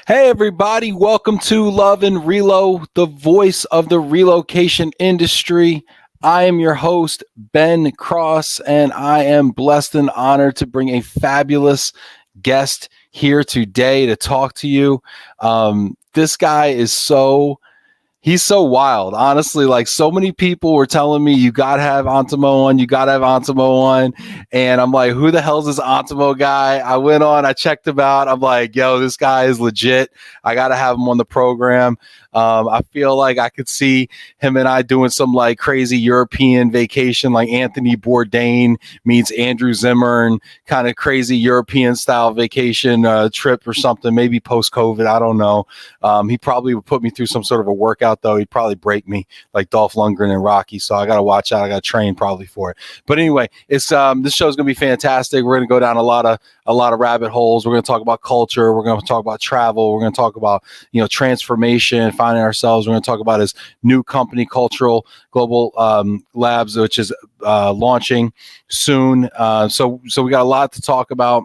Hey, everybody. Welcome to Love and Relo, the voice of the relocation industry. I am your host, Ben Cross, and I am blessed and honored to bring a fabulous guest here today to talk to you. This guy is he's so wild, honestly. Like, so many people were telling me, you got to have Antamo on, you got to have Antamo on. And I'm like, who the hell's this Antamo guy? I went on, I checked him out. I'm like, yo, this guy is legit. I got to have him on the program. I feel like I could see him and I doing some like crazy European vacation, like Anthony Bourdain meets Andrew Zimmern, kind of crazy European style vacation trip or something, maybe post-COVID. I don't know. He probably would put me through some sort of a workout, though. He'd probably break me like Dolph Lundgren and Rocky. So I got to watch out. I got to train probably for it. But anyway, it's this show's going to be fantastic. We're going to go down a lot of rabbit holes. We're going to talk about culture. We're going to talk about travel. We're going to talk about, transformation, finding ourselves. We're going to talk about his new company, Cultural Global Labs, which is launching soon. So we got a lot to talk about.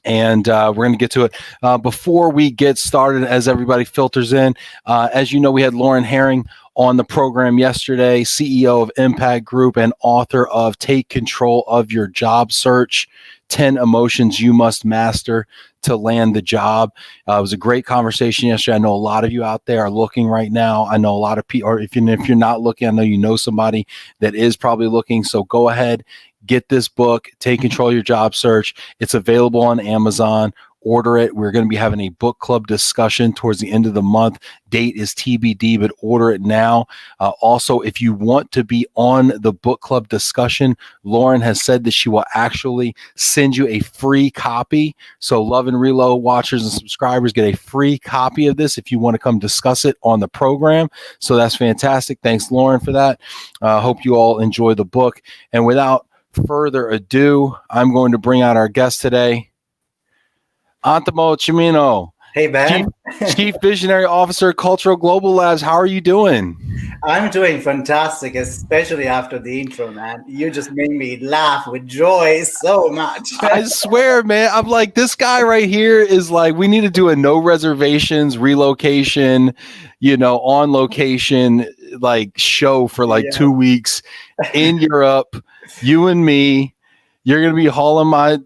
And we're going to get to it. Before we get started, as everybody filters in, as you know, we had Lauren Herring on the program yesterday, CEO of Impact Group and author of Take Control of Your Job Search, 10 Emotions You Must Master to Land the Job. It was a great conversation yesterday. I know a lot of you out there are looking right now. I know a lot of people, or if you're not looking, I know you know somebody that is probably looking. So go ahead, get this book, Take Control of Your Job Search. It's available on Amazon. Order it. We're going to be having a book club discussion towards the end of the month. Date is TBD, but order it now. Also, if you want to be on the book club discussion, Lauren has said that she will actually send you a free copy. So Love and Relo watchers and subscribers get a free copy of this if you want to come discuss it on the program. So that's fantastic. Thanks, Lauren, for that. Hope you all enjoy the book. And without further ado, I'm going to bring out our guest today, Antimo Cimino. Hey, Ben. Chief Visionary Officer, Cultural Global Labs. How are you doing? I'm doing fantastic, especially after the intro, man. You just made me laugh with joy so much. I swear, man. I'm like, this guy right here is like, we need to do a no reservations relocation, on location, like show for like 2 weeks in Europe. You and me, you're going to be hauling my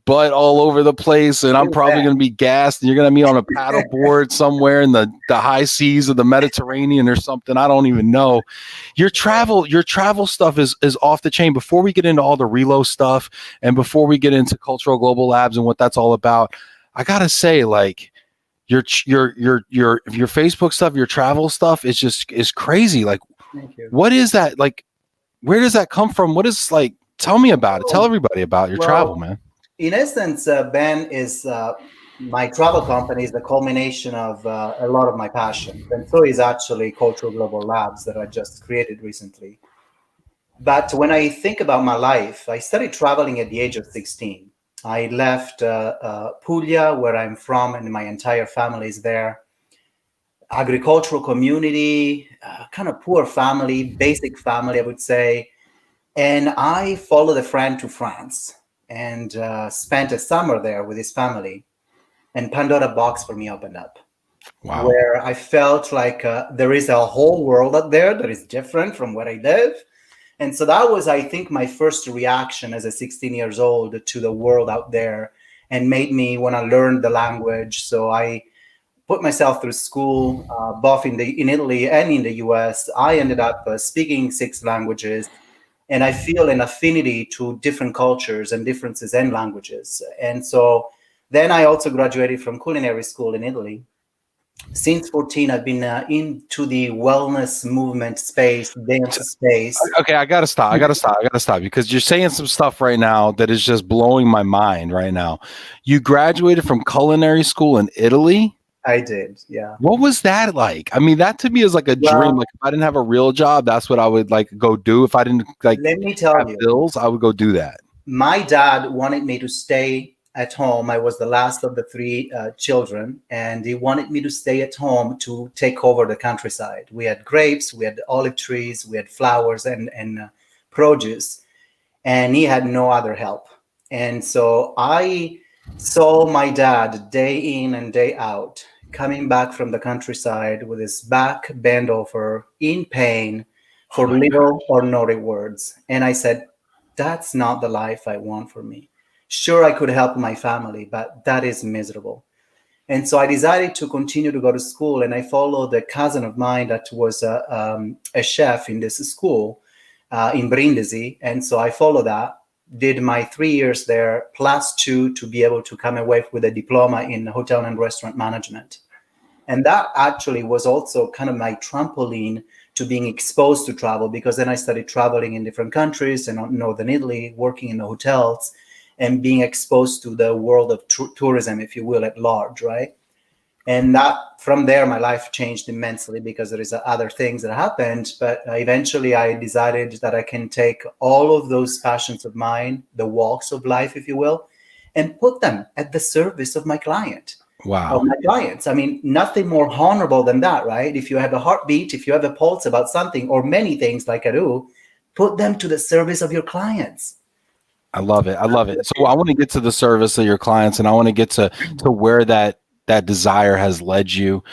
butt all over the place, and I'm probably going to be gassed, and you're going to be on a paddle board somewhere in the high seas of the Mediterranean or something. I don't even know. Your travel stuff is off the chain. Before we get into all the Relo stuff, and before we get into Cultural Global Labs and what that's all about, I gotta say, like, your Facebook stuff, your travel stuff is crazy. Like, what is that? Like, where does that come from? What is, like, tell me about it. Tell everybody about your travel, man. In essence, Ben, is my travel company is the culmination of a lot of my passions. And so is actually Cultural Global Labs that I just created recently. But when I think about my life, I started traveling at the age of 16. I left Puglia, where I'm from, and my entire family is there. Agricultural community, kind of poor family, basic family, I would say. And I followed a friend to France and spent a summer there with his family. And Pandora box for me opened up. Wow. Where I felt like there is a whole world out there that is different from where I live. And so that was, I think, my first reaction as a 16 years old to the world out there, and made me want to learn the language. So I put myself through school, both in Italy and in the US. I ended up speaking 6 languages. And I feel an affinity to different cultures and differences in languages. And so then I also graduated from culinary school in Italy. Since 14, I've been into the wellness movement space, dance space. Okay, I gotta stop because you're saying some stuff right now that is just blowing my mind right now. You graduated from culinary school in Italy? I did, yeah. What was that like? I mean, that to me is like a dream. Like, if I didn't have a real job, that's what I would like go do. If I didn't like let me tell have you, bills, I would go do that. My dad wanted me to stay at home. I was the last of the 3 children, and he wanted me to stay at home to take over the countryside. We had grapes, we had olive trees, we had flowers and produce, and he had no other help. And so I saw my dad day in and day out coming back from the countryside with his back bent over in pain for Oh my little or no rewards. And I said, that's not the life I want for me. Sure, I could help my family, but that is miserable. And so I decided to continue to go to school, and I followed a cousin of mine that was a chef in this school in Brindisi. And so I followed that, did my 3 years there, +2 to be able to come away with a diploma in hotel and restaurant management. And that actually was also kind of my trampoline to being exposed to travel, because then I started traveling in different countries and in northern Italy, working in the hotels and being exposed to the world of tourism, if you will, at large, right? And that from there, my life changed immensely because there is other things that happened. But eventually I decided that I can take all of those passions of mine, the walks of life, if you will, and put them at the service of my client. Wow. Of my clients. I mean, nothing more honorable than that, right? If you have a heartbeat, if you have a pulse about something, or many things like I do, put them to the service of your clients. I love it. I love it. So I want to get to the service of your clients, and I want to get to where that desire has led you.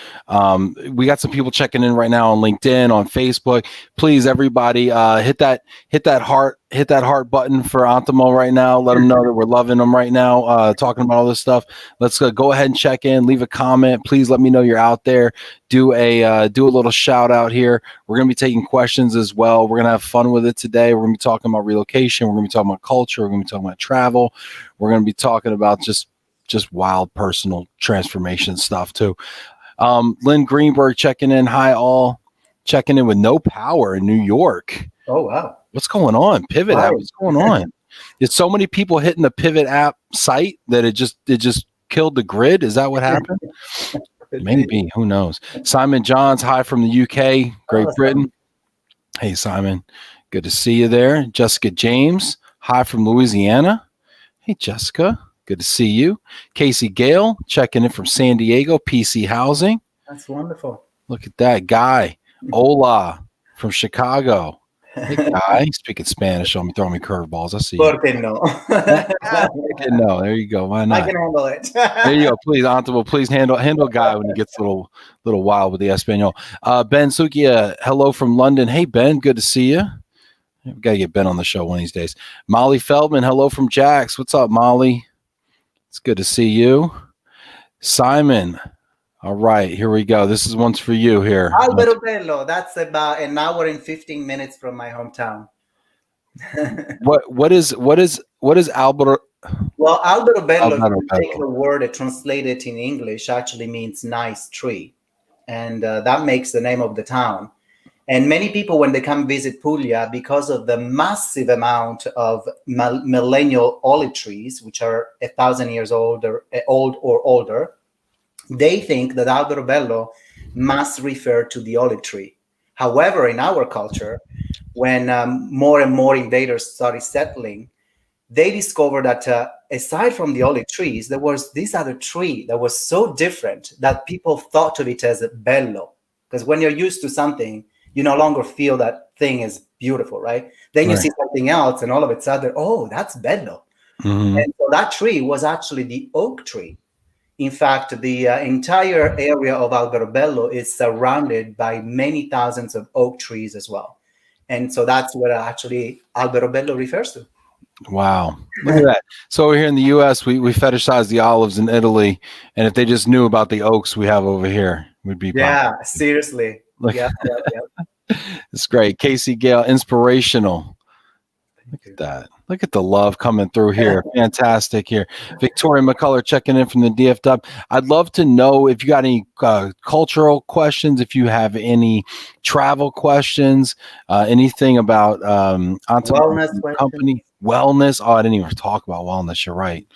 We got some people checking in right now on LinkedIn, on Facebook. Please, everybody, hit that heart button for Antimo right now. Let them know that we're loving them right now. Talking about all this stuff. Let's go ahead and check in. Leave a comment. Please let me know you're out there. Do a little shout out here. We're gonna be taking questions as well. We're gonna have fun with it today. We're gonna be talking about relocation. We're gonna be talking about culture. We're gonna be talking about travel. We're gonna be talking about just wild personal transformation stuff too. Lynn Greenberg checking in. Hi all. Checking in with no power in New York. Oh, wow. What's going on? Pivot app. What's going on? There's so many people hitting the Pivot app site that it just killed the grid. Is that what happened? Maybe. Who knows? Simon Johns, hi from the UK, Great Britain. Hey, Simon. Good to see you there. Jessica James, hi from Louisiana. Hey, Jessica. Good to see you. Casey Gale, checking in from San Diego, PC Housing. That's wonderful. Look at that guy. Ola from Chicago. Hey, guy. Speaking Spanish on me, throwing me curveballs. I see you. ¿Por qué no? No, there you go. Why not? I can handle it. There you go. Please, Antimo, please handle a guy when he gets a little wild with the Espanol. Ben Sukia, hello from London. Hey, Ben. Good to see you. We got to get Ben on the show one of these days. Molly Feldman, hello from Jax. What's up, Molly? It's good to see you. Simon. All right, here we go. This is one's for you here. Alberobello. That's about an hour and 15 minutes from my hometown. What is Alberobello? Well, Alberobello, if you take the word and translate it in English, actually means nice tree. And that makes the name of the town. And many people, when they come visit Puglia, because of the massive amount of millennial olive trees, which are 1,000 years old or older, they think that Alberobello must refer to the olive tree. However, in our culture, when more and more invaders started settling, they discovered that aside from the olive trees, there was this other tree that was so different that people thought of it as bello. Because when you're used to something, you no longer feel that thing is beautiful, right? Then you see something else and all of a sudden, oh, that's bello. Mm-hmm. And so that tree was actually the oak tree. In fact, the entire area of Alberobello is surrounded by many thousands of oak trees as well. And so that's what actually Alberobello refers to. Wow. Look at that. So over here in the U.S., we fetishize the olives in Italy. And if they just knew about the oaks we have over here, we'd be popular. Seriously. Yeah. It's great. Casey Gale, inspirational. Look at that. Look at the love coming through here. Fantastic here. Victoria McCullough checking in from the DFW. I'd love to know if you got any cultural questions, if you have any travel questions, anything about wellness company wellness. Oh, I didn't even talk about wellness. You're right.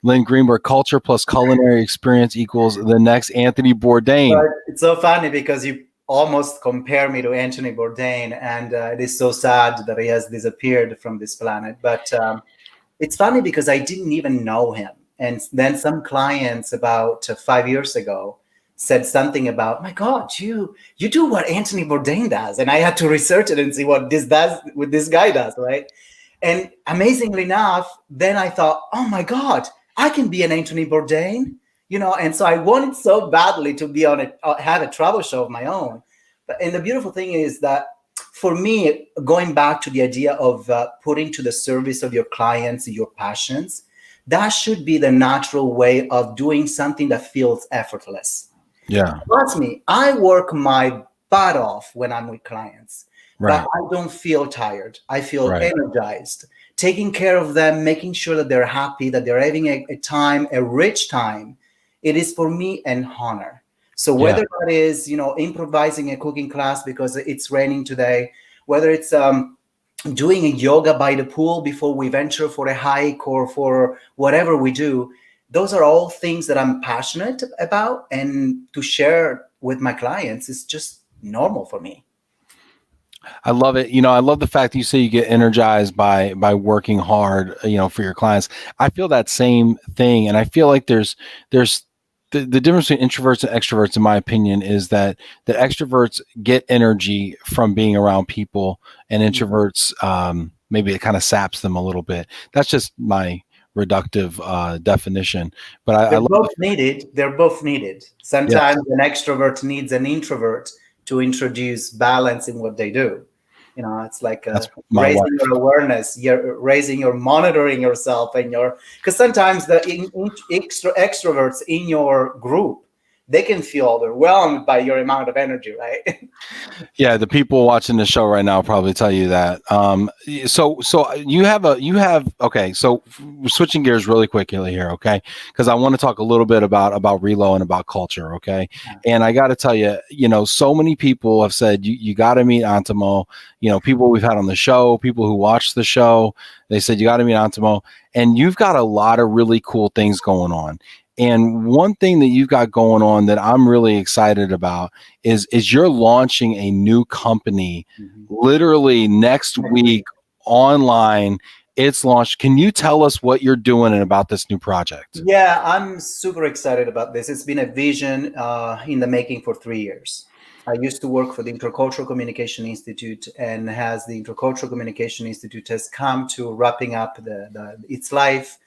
Lynn Greenberg, culture plus culinary experience equals the next Anthony Bourdain. But it's so funny because you almost compare me to Anthony Bourdain, and it is so sad that he has disappeared from this planet. But it's funny because I didn't even know him. And then some clients about 5 years ago said something about, my God, you do what Anthony Bourdain does. And I had to research it and see what this guy does, right? And amazingly enough, then I thought, oh my God, I can be an Anthony Bourdain. And so I wanted so badly to be on have a travel show of my own. And the beautiful thing is that for me, going back to the idea of putting to the service of your clients your passions, that should be the natural way of doing something that feels effortless. Yeah. Trust me, I work my butt off when I'm with clients, Right. but I don't feel tired. I feel Right. energized, taking care of them, making sure that they're happy, that they're having a time, a rich time. It is for me an honor. So whether that is, improvising a cooking class because it's raining today, whether it's doing a yoga by the pool before we venture for a hike or for whatever we do, those are all things that I'm passionate about, and to share with my clients is just normal for me. I love it. I love the fact that you say you get energized by working hard, for your clients. I feel that same thing. And I feel like there's the difference between introverts and extroverts, in my opinion, is that extroverts get energy from being around people, and introverts, maybe it kind of saps them a little bit. That's just my reductive definition. But I They're love both needed. They're both needed. yes. Sometimes an extrovert needs an introvert to introduce balance in what they do. It's like That's my wife. raising your awareness, you're raising your monitoring yourself, and because sometimes the extroverts in your group, they can feel overwhelmed by your amount of energy, right? Yeah, the people watching the show right now probably tell you that. So okay. So switching gears really quickly here, okay? Because I want to talk a little bit about Relo and about culture, okay? And I got to tell you, so many people have said you got to meet Antamo. People we've had on the show, people who watch the show, they said you got to meet Antamo, and you've got a lot of really cool things going on. And one thing that you've got going on that I'm really excited about is you're launching a new company literally next week online. It's launched. Can you tell us what you're doing and about this new project? Yeah, I'm super excited about this. It's been a vision in the making for 3 years. I used to work for the Intercultural Communication Institute, and as the Intercultural Communication Institute has come to wrapping up its life,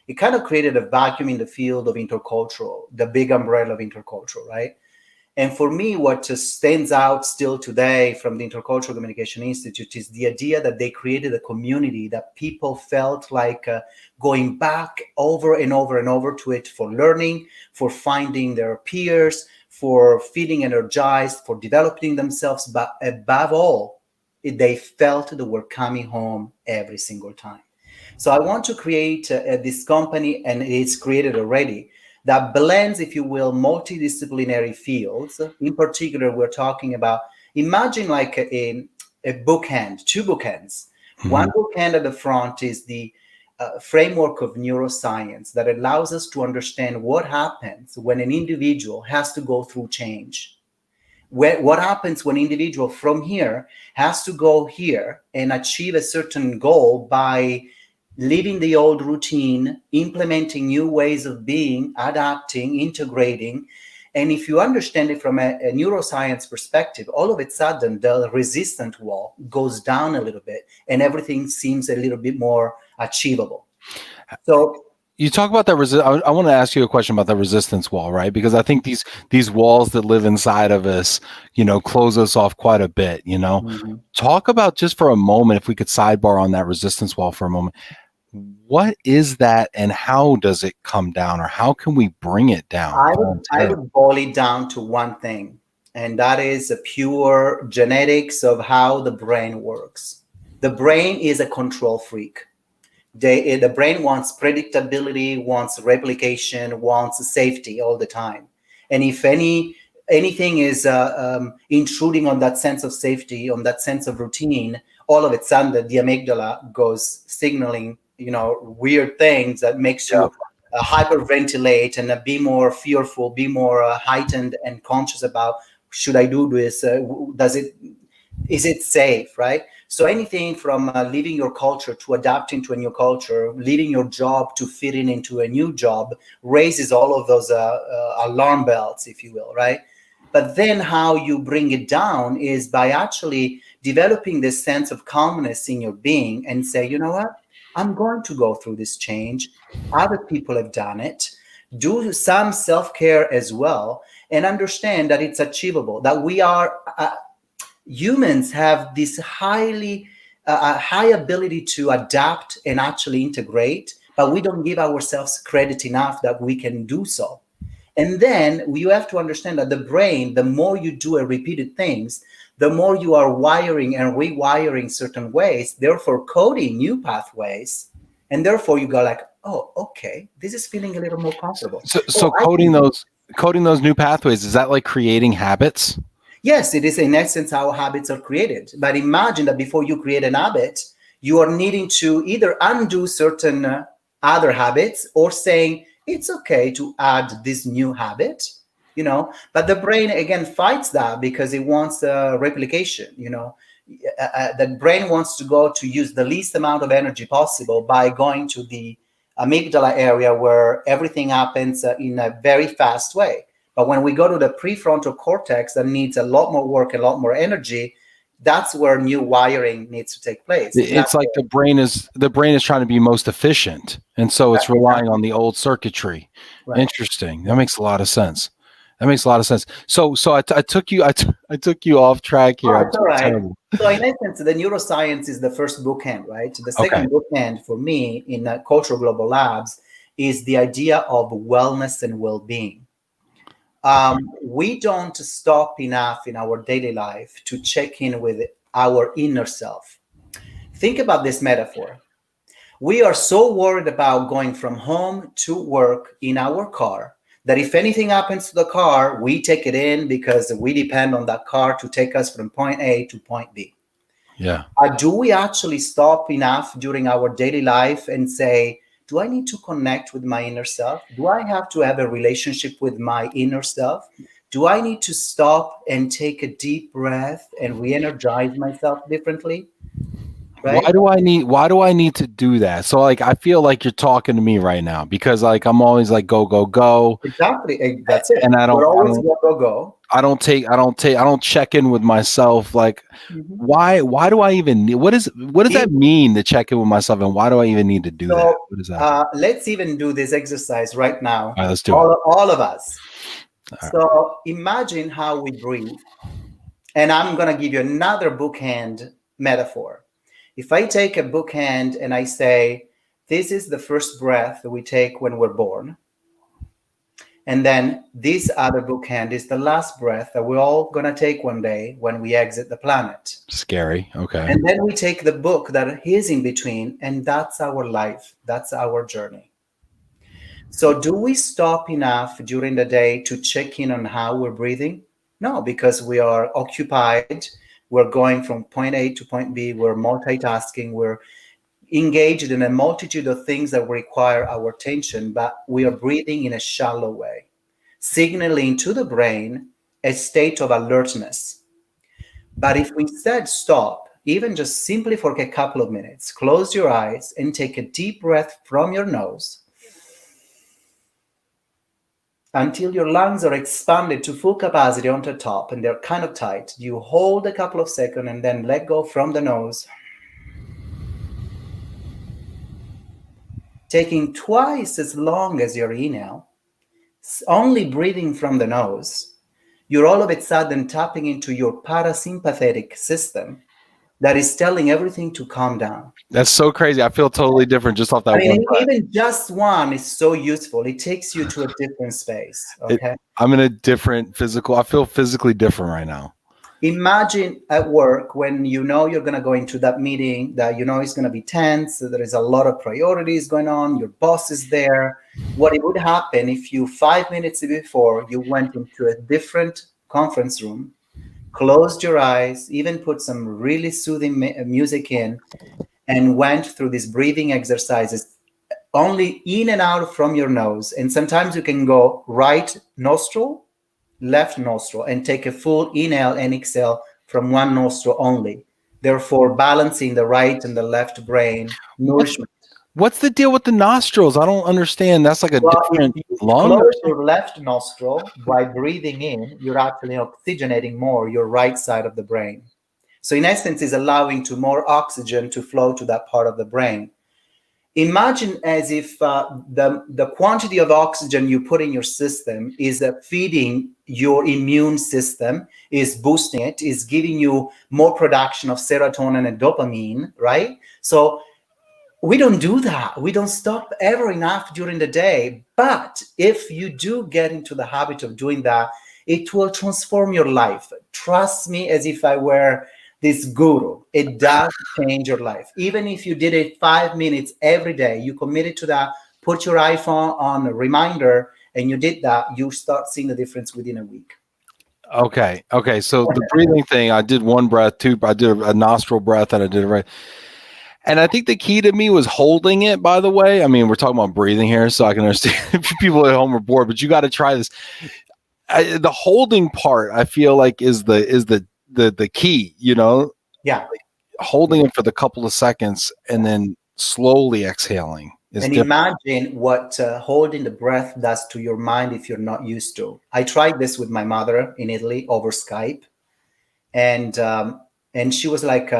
it kind of created a vacuum in the field of intercultural, the big umbrella of intercultural, right? And for me, what just stands out still today from the Intercultural Communication Institute is the idea that they created a community that people felt like going back over and over and over to it for learning, for finding their peers, for feeling energized, for developing themselves. But above all, they felt they were coming home every single time. So I want to create this company, and it's created already, that blends, if you will, multidisciplinary fields. In particular, we're talking about, imagine like a bookend, two bookends. One bookend at the front is the framework of neuroscience that allows us to understand what happens when an individual has to go through change. What happens when an individual from here has to go here and achieve a certain goal by leaving the old routine, implementing new ways of being, adapting, integrating. And if you understand it from a neuroscience perspective, all of a sudden the resistance wall goes down a little bit and everything seems a little bit more achievable. So you talk about that. I want to ask you a question about the resistance wall, right? Because I think these walls that live inside of us, close us off quite a bit. Talk about, just for a moment, if we could sidebar on that resistance wall for a moment. What is that, and how does it come down, or how can we bring it down? I would boil it down to one thing, and that is the pure genetics of how the brain works. The brain is a control freak. The brain wants predictability, wants replication, wants safety all the time. And if anything is intruding on that sense of safety, on that sense of routine, all of a sudden the amygdala goes signaling, weird things that makes you hyperventilate and be more fearful, be more heightened and conscious about, should I do this? Is it safe, right? So anything from leaving your culture to adapting to a new culture, leaving your job to fit into a new job, raises all of those alarm bells, if you will, right? But then how you bring it down is by actually developing this sense of calmness in your being and say, you know what? I'm going to go through this change. Other people have done it. do some self-care as well, and understand that it's achievable, that we are humans have this high ability to adapt and actually integrate, but we don't give ourselves credit enough that we can do so. And then you have to understand that the brain, the more you do repeated things, the more you are wiring and rewiring certain ways, therefore coding new pathways. And therefore you go like, oh, okay, this is feeling a little more comfortable. So coding those new pathways, is that like creating habits? Yes, it is in essence how habits are created. But imagine that before you create an habit, you are needing to either undo certain other habits or saying, it's okay to add this new habit, but the brain again fights that because it wants replication. The brain wants to go to use the least amount of energy possible by going to the amygdala area where everything happens in a very fast way. But when we go to the prefrontal cortex that needs a lot more work, a lot more energy, that's where new wiring needs to take place. It's like the brain is trying to be most efficient, and so it's relying on the old circuitry. Right. Interesting. That makes a lot of sense. So I took you off track here. That's all right. So in essence, the neuroscience is the first bookend, right? The second bookend for me in Cultural Global Labs is the idea of wellness and well-being. We don't stop enough in our daily life to check in with our inner self. Think about this metaphor. We are so worried about going from home to work in our car that if anything happens to the car, we take it in because we depend on that car to take us from point A to point B. Yeah. Do we actually stop enough during our daily life and say, do I need to connect with my inner self? Do I have to have a relationship with my inner self? Do I need to stop and take a deep breath and re-energize myself differently? Right? Why do I need to do that? So like, I feel like you're talking to me right now because like, I'm always like, go, go, go. Exactly. That's it. And I don't go. I don't check in with myself. Like, why do I even need, what does that mean to check in with myself? And why do I even need to do that? What is that? Let's even do this exercise right now. All right, let's do it. All of us. So imagine how we breathe. And I'm going to give you another bookend metaphor. If I take a bookend and I say, this is the first breath we take when we're born. And then this other bookend is the last breath that we're all going to take one day when we exit the planet. Scary. Okay. And then we take the book that is in between, and that's our life. That's our journey. So do we stop enough during the day to check in on how we're breathing? No, because we are occupied. We're going from point A to point B. We're multitasking. We're engaged in a multitude of things that require our attention, but we are breathing in a shallow way, signaling to the brain a state of alertness. But if we said stop, even just simply for a couple of minutes, close your eyes and take a deep breath from your nose until your lungs are expanded to full capacity on the top and they're kind of tight. You hold a couple of seconds and then let go from the nose, taking twice as long as your inhale, only breathing from the nose. You're all of a sudden tapping into your parasympathetic system that is telling everything to calm down. That's so crazy. I feel totally different just off that one breath. Even just one is so useful. It takes you to a different space. Okay. I'm in a different I feel physically different right now. Imagine at work when you know you're going to go into that meeting that you know is going to be tense. There is a lot of priorities going on. Your boss is there. What it would happen if you 5 minutes before you went into a different conference room, closed your eyes, even put some really soothing music in, and went through these breathing exercises only in and out from your nose. And sometimes you can go right nostril, left nostril, and take a full inhale and exhale from one nostril only, therefore balancing the right and the left brain nourishment. What's the deal with the nostrils? I don't understand. That's like a different lung. Close your left nostril by breathing in, you're actually oxygenating more your right side of the brain. So in essence, is allowing to more oxygen to flow to that part of the brain. Imagine as if the quantity of oxygen you put in your system is feeding your immune system, is boosting it, is giving you more production of serotonin and dopamine, right? So we don't do that. We don't stop ever enough during the day. But if you do get into the habit of doing that, it will transform your life. Trust me, as if I were this guru. It does change your life. Even if you did it 5 minutes every day, you committed to that, put your iPhone on a reminder, and you did that, you start seeing the difference within a week. Okay. So the breathing thing, I did one breath, two. I did a nostril breath, and I did it right. And I think the key to me was holding it. By the way, I mean we're talking about breathing here, so I can understand if people at home are bored. But you got to try this. The holding part, I feel like, is the key. You know, Yeah. holding it for the couple of seconds and then slowly exhaling is And different. imagine what holding the breath does to your mind if you're not used to. I tried this with my mother in Italy over Skype, and she was like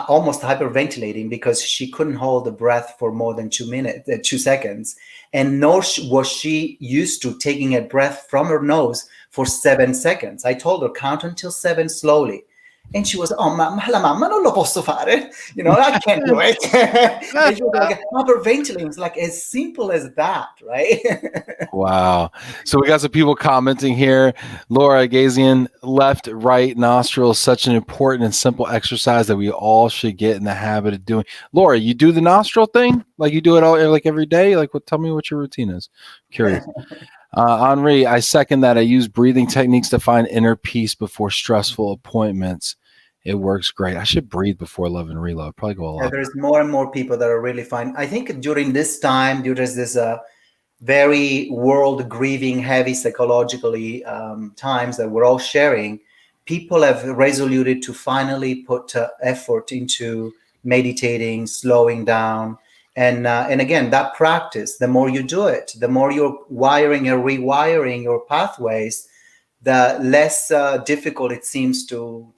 almost hyperventilating because she couldn't hold the breath for more than 2 minutes, 2 seconds, and nor was she used to taking a breath from her nose for 7 seconds. I told her count until 7 slowly, and she was, oh, ma la mamma non lo posso fare, I can't do it. And she was like hyperventilating. It's like as simple as that, right? Wow. So we got some people commenting here. Laura Gazian, left, right nostril is such an important and simple exercise that we all should get in the habit of doing. Laura, you do the nostril thing? Like you do it all like every day? Like tell me what your routine is. Curious. Henri, I second that. I use breathing techniques to find inner peace before stressful appointments. It works great. I should breathe before Love and Reload. Probably go a lot. There's more and more people that are really fine. I think during this time, during this very world grieving, heavy psychologically times that we're all sharing, people have resoluted to finally put effort into meditating, slowing down. And again, that practice, the more you do it, the more you're wiring and rewiring your pathways, the less difficult it seems to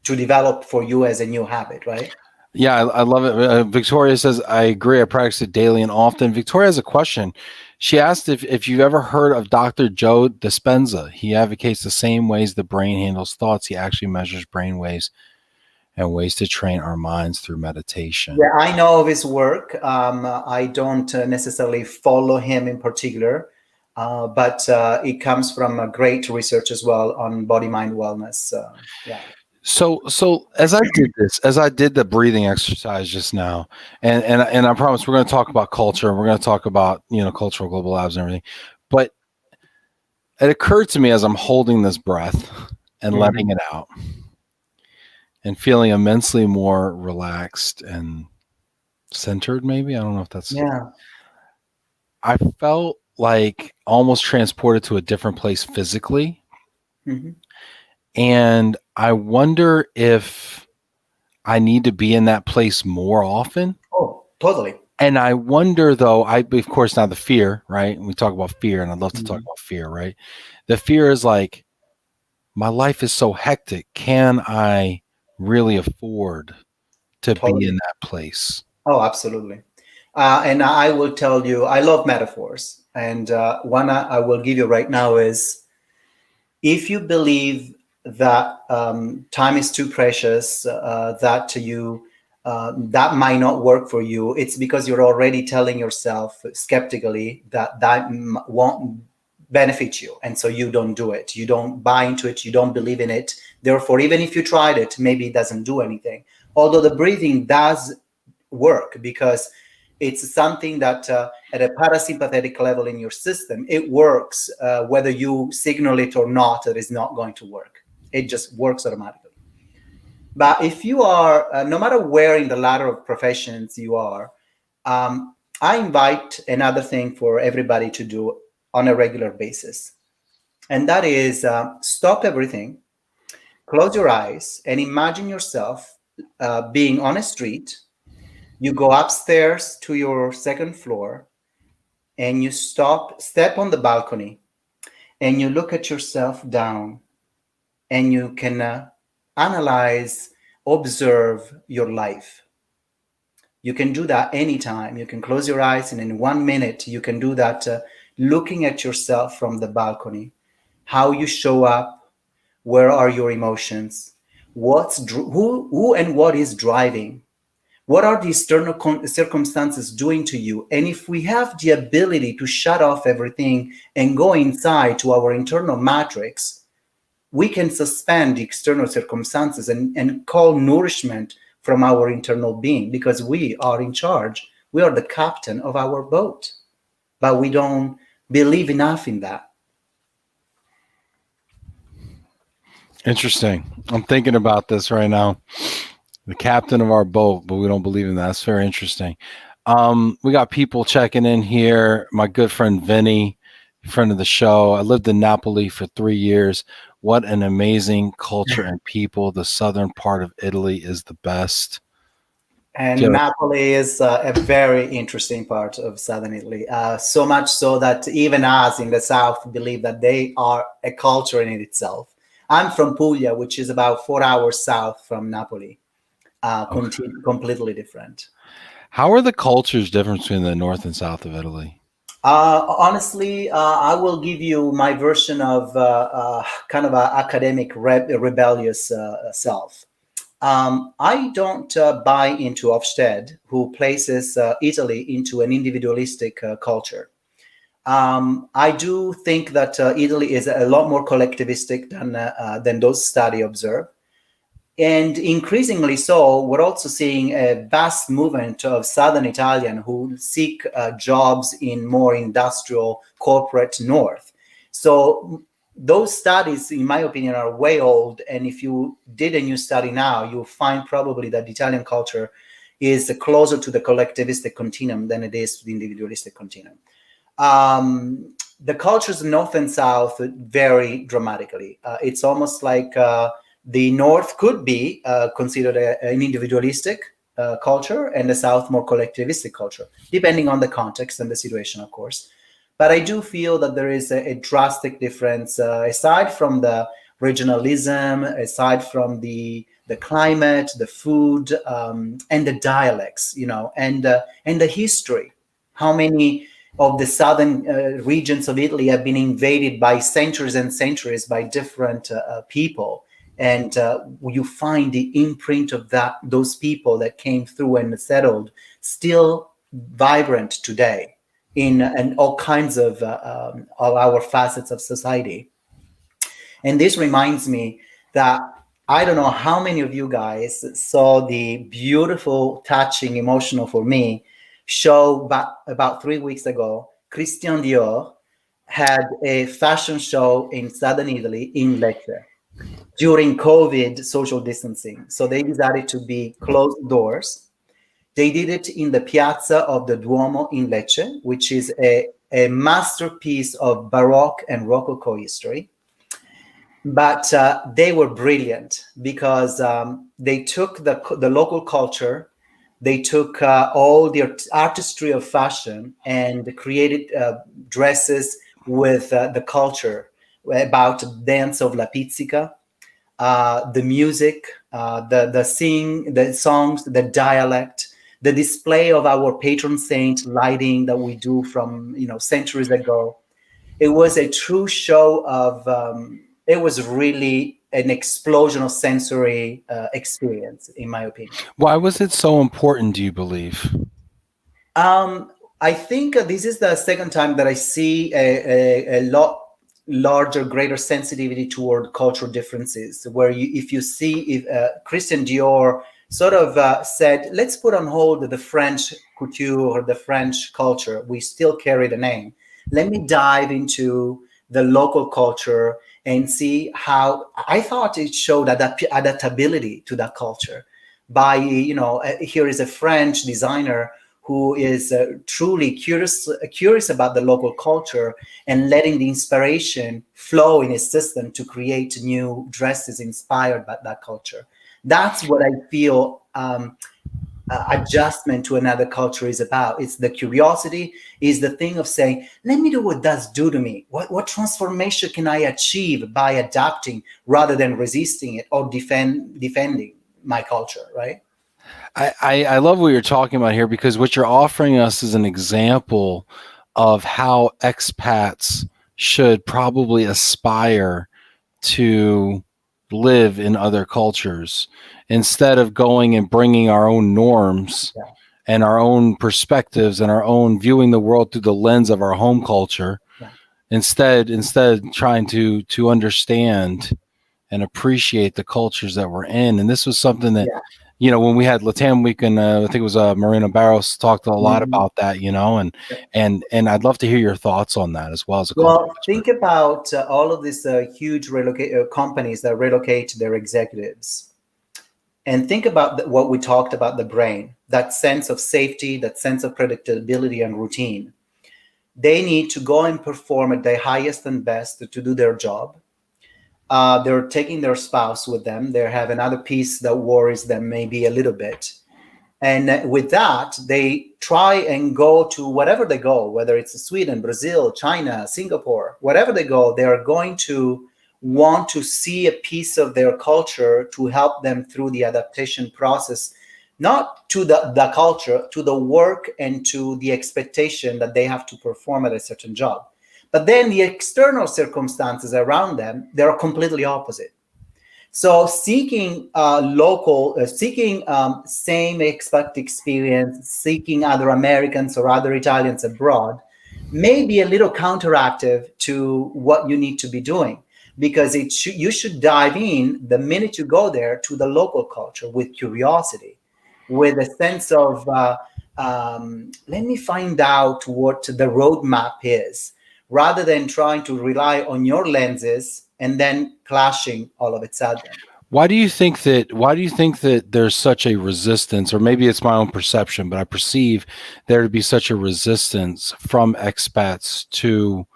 develop for you as a new habit, right? Yeah, I love it. Victoria says, I agree. I practice it daily and often. Victoria has a question. She asked if you've ever heard of Dr. Joe Dispenza. He advocates the same ways the brain handles thoughts. He actually measures brain waves and ways to train our minds through meditation. Yeah, I know of his work. I don't necessarily follow him in particular, but it comes from a great research as well on body-mind wellness. Yeah. So as I did the breathing exercise just now, and I promise we're going to talk about culture, and we're going to talk about cultural global labs and everything, but it occurred to me as I'm holding this breath and letting it out, and feeling immensely more relaxed and centered. Maybe I don't know if that's. Yeah. I felt like almost transported to a different place physically, and I wonder if I need to be in that place more often. Oh, totally. And I wonder though, of course, now the fear, right? And we talk about fear, and I'd love to talk about fear, right? The fear is like, my life is so hectic. Can I really afford to be in that place? Oh, absolutely. And I will tell you, I love metaphors. And one I will give you right now is, if you believe that time is too precious, that that might not work for you, it's because you're already telling yourself skeptically that won't benefit you, and so you don't do it. You don't buy into it. You don't believe in it. Therefore, even if you tried it, maybe it doesn't do anything. Although the breathing does work, because it's something that at a parasympathetic level in your system, it works. Whether you signal it or not, it is not going to work. It just works automatically. But if you are, no matter where in the ladder of professions you are, I invite another thing for everybody to do on a regular basis. And that is stop everything, close your eyes, and imagine yourself being on a street. You go upstairs to your second floor, and you step on the balcony, and you look at yourself down, and you can analyze, observe your life. You can do that anytime. You can close your eyes, and in 1 minute, you can do that looking at yourself from the balcony, how you show up, where are your emotions, who and what is driving, what are the external circumstances doing to you. And if we have the ability to shut off everything and go inside to our internal matrix, we can suspend the external circumstances and call nourishment from our internal being, because we are in charge. We are the captain of our boat, but we don't believe enough in that. Interesting. I'm thinking about this right now. The captain of our boat, but we don't believe in that. That's very interesting. We got people checking in here. My good friend Vinny, friend of the show. I lived in Napoli for 3 years. What an amazing culture and people. The southern part of Italy is the best. And Yeah. Napoli is a very interesting part of southern Italy. So much so that even us in the south believe that they are a culture in itself. I'm from Puglia, which is about 4 hours south from Napoli. Completely different. How are the cultures different between the north and south of Italy? Honestly, I will give you my version of kind of an academic rebellious self. I don't buy into Ofsted, who places Italy into an individualistic culture. I do think that Italy is a lot more collectivistic than those studies observe. And increasingly so, we're also seeing a vast movement of Southern Italian who seek jobs in more industrial corporate north. So those studies, in my opinion, are way old. And if you did a new study now, you'll find probably that Italian culture is closer to the collectivistic continuum than it is to the individualistic continuum. The cultures north and south vary dramatically. It's almost like the north could be considered an individualistic culture, and the south more collectivistic culture, depending on the context and the situation, of course. But I do feel that there is a drastic difference, aside from the regionalism, aside from the climate, the food, and the dialects, and the history. How many of the southern regions of Italy have been invaded by centuries and centuries by different people, and you find the imprint of those people that came through and settled still vibrant today in all kinds of our facets of society. And this reminds me that I don't know how many of you guys saw the beautiful, touching, emotional for me show about 3 weeks ago. Christian Dior had a fashion show in southern Italy, in Lecce, during COVID social distancing. So they decided to be closed doors. They did it in the piazza of the Duomo in Lecce, which is a masterpiece of Baroque and Rococo history. But they were brilliant because they took the local culture, they took all the artistry of fashion and created dresses with the culture, about dance of La Pizzica, the music, the songs, the dialect, the display of our patron saint lighting that we do from centuries ago. It was a true show of. It was really an explosion of sensory experience, in my opinion. Why was it so important, do you believe? I think this is the second time that I see a lot larger, greater sensitivity toward cultural differences, where if you see Christian Dior sort of said, let's put on hold the French couture or the French culture. We still carry the name. Let me dive into the local culture and see how. I thought it showed adaptability to that culture. By, here is a French designer who is truly curious about the local culture and letting the inspiration flow in his system to create new dresses inspired by that culture. That's what I feel adjustment to another culture is about. It's the curiosity, is the thing of saying, let me do what does do to me. What transformation can I achieve by adapting rather than resisting it or defending my culture, right? I love what you're talking about here, because what you're offering us is an example of how expats should probably aspire to live in other cultures, instead of going and bringing our own norms Yeah. and our own perspectives and our own viewing the world through the lens of our home culture. Yeah. Instead trying to understand and appreciate the cultures that we're in. And this was something that, Yeah. when we had Latam Week, and I think it was Marina Barros talked a lot Mhm. about that, and Yeah. and I'd love to hear your thoughts on that as well as a culture Well, expert. think about all of these huge companies that relocate their executives. And think about what we talked about, the brain, that sense of safety, that sense of predictability and routine. They need to go and perform at their highest and best to do their job. They're taking their spouse with them. They have another piece that worries them maybe a little bit. And with that, they try and go to whatever they go, whether it's Sweden, Brazil, China, Singapore, wherever they go, they are going to want to see a piece of their culture to help them through the adaptation process, not to the culture, to the work and to the expectation that they have to perform at a certain job. But then the external circumstances around them, they're completely opposite. So seeking seeking same expat experience, seeking other Americans or other Italians abroad may be a little counteractive to what you need to be doing, because you should dive in the minute you go there to the local culture with curiosity, with a sense of let me find out what the roadmap is, rather than trying to rely on your lenses and then clashing all of a sudden. Why do you think that there's such a resistance, or maybe it's my own perception, but I perceive there to be such a resistance from expats to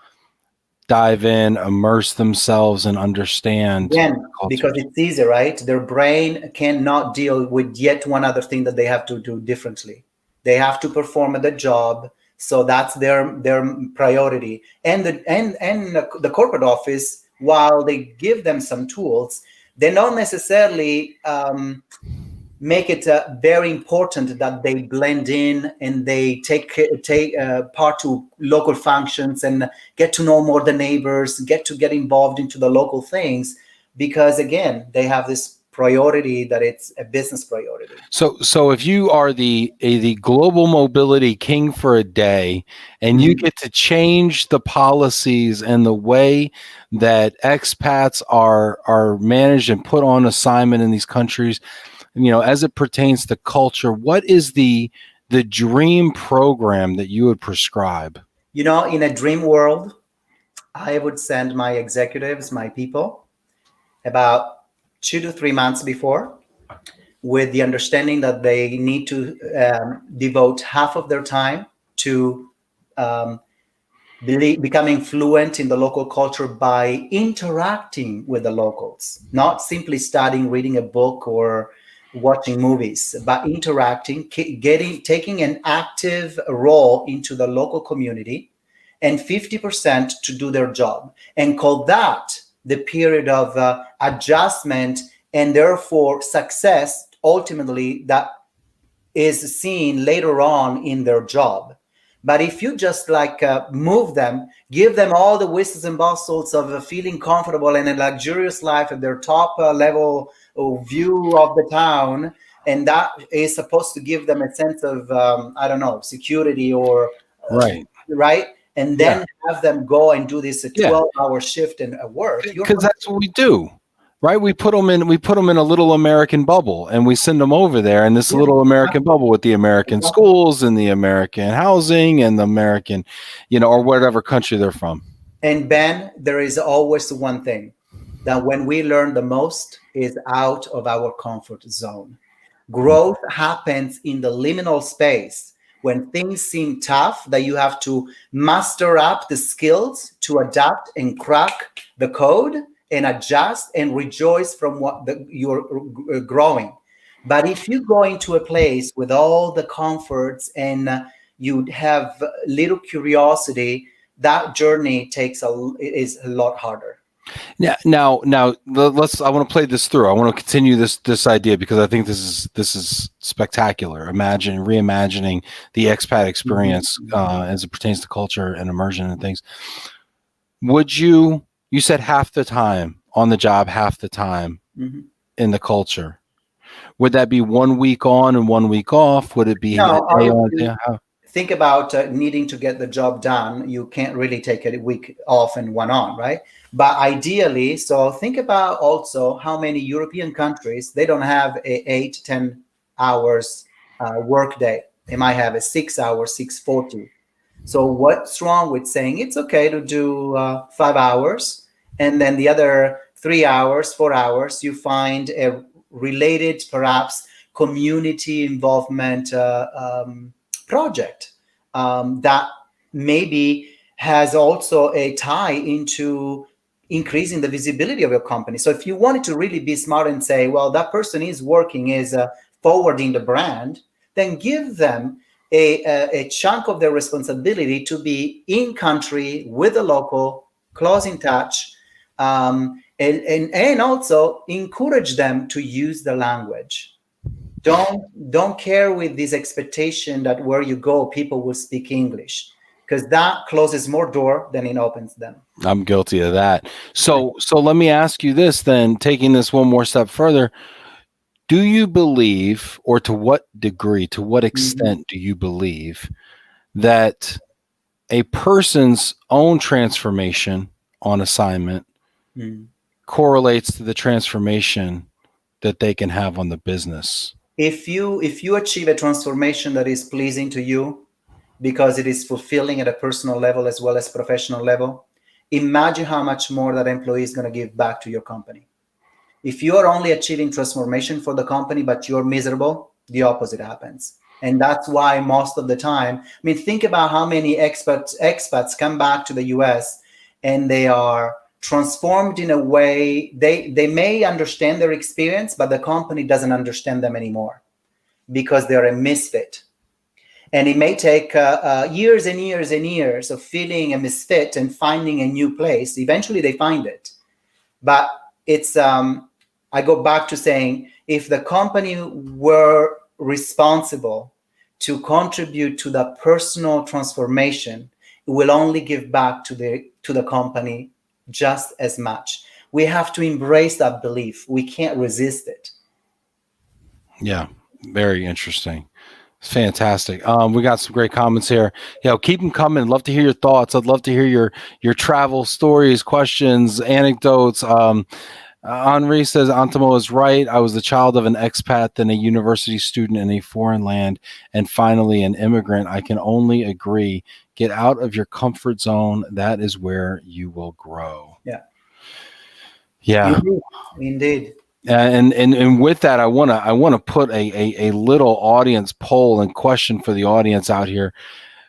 dive in, immerse themselves, and understand Again, because cultures? it's easy, right? Their brain cannot deal with yet one other thing that they have to do differently. They have to perform at the job, so that's their priority. And the corporate office, while they give them some tools, they don't necessarily make it very important that they blend in and they take part to local functions and get to know more the neighbors, get involved into the local things, because again, they have this priority that it's a business priority. So if you are the global mobility king for a day, and you Mhm. get to change the policies and the way that expats are managed and put on assignment in these countries, as it pertains to culture, what is the dream program that you would prescribe? In a dream world, I would send my executives, my people, about 2 to 3 months before, with the understanding that they need to devote half of their time to um, becoming fluent in the local culture by interacting with the locals, not simply studying, reading a book, or watching movies, but interacting, taking an active role into the local community, and 50% to do their job, and call that the period of adjustment, and therefore success ultimately that is seen later on in their job. But if you just like move them, give them all the whistles and bustles of feeling comfortable and a luxurious life at their top level view of the town, and that is supposed to give them a sense of I don't know, security or Right. right, and Yeah. then have them go and do this Yeah. 12-hour shift and work. You're Because that's what we do, right? We put them in a little American bubble, and we send them over there in this yeah, little American bubble with the American schools and the American housing and the American, or whatever country they're from. And Ben, there is always one thing that when we learn the most is out of our comfort zone. Growth happens in the liminal space when things seem tough, that you have to master up the skills to adapt and crack the code and adjust and rejoice from what you're growing. But if you go into a place with all the comforts and you have little curiosity, that journey is a lot harder. Let's. I want to play this through. I want to continue this idea because I think this is spectacular. Reimagining the expat experience as it pertains to culture and immersion and things. Would you said half the time on the job, half the time in the culture? Would that be 1 week on and 1 week off? Would it be a day on? Think about needing to get the job done. You can't really take a week off and one on, right? But ideally, so think about also how many European countries, they don't have a 8-10 hours work day. They might have a 6 hour, 640. So what's wrong with saying it's okay to do 5 hours and then the other 3 hours, 4 hours, you find a related, perhaps, community involvement project that maybe has also a tie into increasing the visibility of your company. So if you wanted to really be smart and say, well, that person is working, is forwarding the brand, then give them a chunk of their responsibility to be in country with the local, close in touch, and also encourage them to use the language. Don't care with this expectation that where you go, people will speak English, because that closes more door than it opens them. I'm guilty of that. So let me ask you this then, taking this one more step further. Do you believe, or to what degree, to what extent do you believe that a person's own transformation on assignment correlates to the transformation that they can have on the business? If you achieve a transformation that is pleasing to you because it is fulfilling at a personal level as well as professional level, imagine how much more that employee is going to give back to your company. If you are only achieving transformation for the company, but you're miserable, the opposite happens. And that's why most of the time, I mean, think about how many expats come back to the US and they are transformed in a way, they may understand their experience, but the company doesn't understand them anymore because they're a misfit. And it may take years and years and years of feeling a misfit and finding a new place. Eventually they find it. But it's, I go back to saying, if the company were responsible to contribute to the personal transformation, it will only give back to the company just as much. We have to embrace that belief. We can't resist it. Yeah, very interesting. It's fantastic. We got some great comments here. Keep them coming. Love to hear your thoughts. I'd love to hear your travel stories, questions, anecdotes. Henri says, Antamo is right. I was the child of an expat, then a university student in a foreign land, and finally an immigrant. I can only agree. Get out of your comfort zone. That is where you will grow. Yeah. Indeed. And with that, I wanna put a little audience poll and question for the audience out here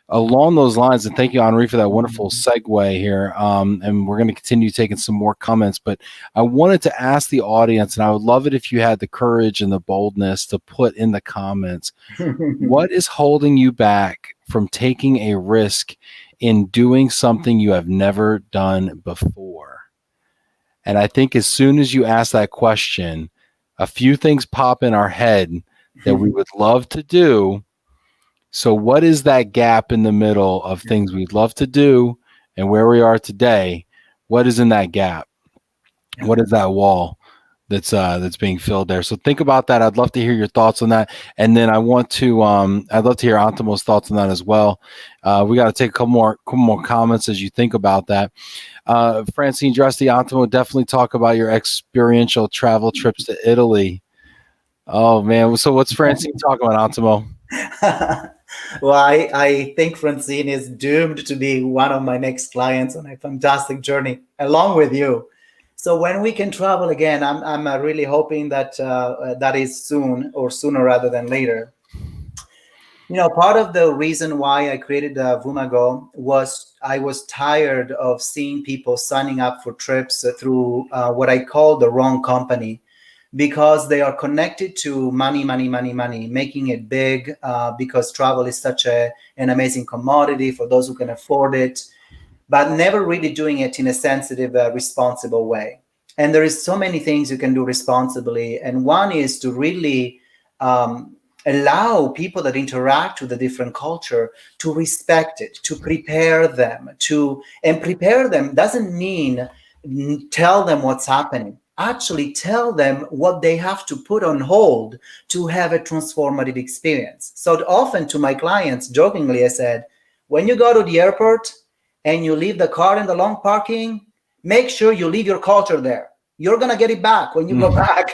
along those lines. And thank you, Henri, for that wonderful segue here. And we're going to continue taking some more comments, but I wanted to ask the audience, and I would love it if you had the courage and the boldness to put in the comments, what is holding you back from taking a risk in doing something you have never done before? And I think as soon as you ask that question, a few things pop in our head that we would love to do. So what is that gap in the middle of things we'd love to do and where we are today? What is in that gap? What is that wall that's being filled there? So think about that. I'd love to hear your thoughts on that. And then I'd love to hear Antamo's thoughts on that as well. We got to take a couple more comments as you think about that. Francine Dresti, Antamo, definitely talk about your experiential travel trips to Italy. Oh man. So what's Francine talking about, Antamo? Well, I think Francine is doomed to be one of my next clients on a fantastic journey along with you. So when we can travel again, I'm really hoping that that is soon, or sooner rather than later. Part of the reason why I created Vumago was I was tired of seeing people signing up for trips through what I call the wrong company, because they are connected to money, making it big, because travel is such an amazing commodity for those who can afford it. but never really doing it in a sensitive, responsible way. And there is so many things you can do responsibly. And one is to really allow people that interact with a different culture to respect it, to prepare them, and prepare them doesn't mean tell them what's happening. Actually tell them what they have to put on hold to have a transformative experience. So often to my clients, jokingly, I said, when you go to the airport and you leave the car in the long parking, make sure you leave your culture there. You're going to get it back when you go back.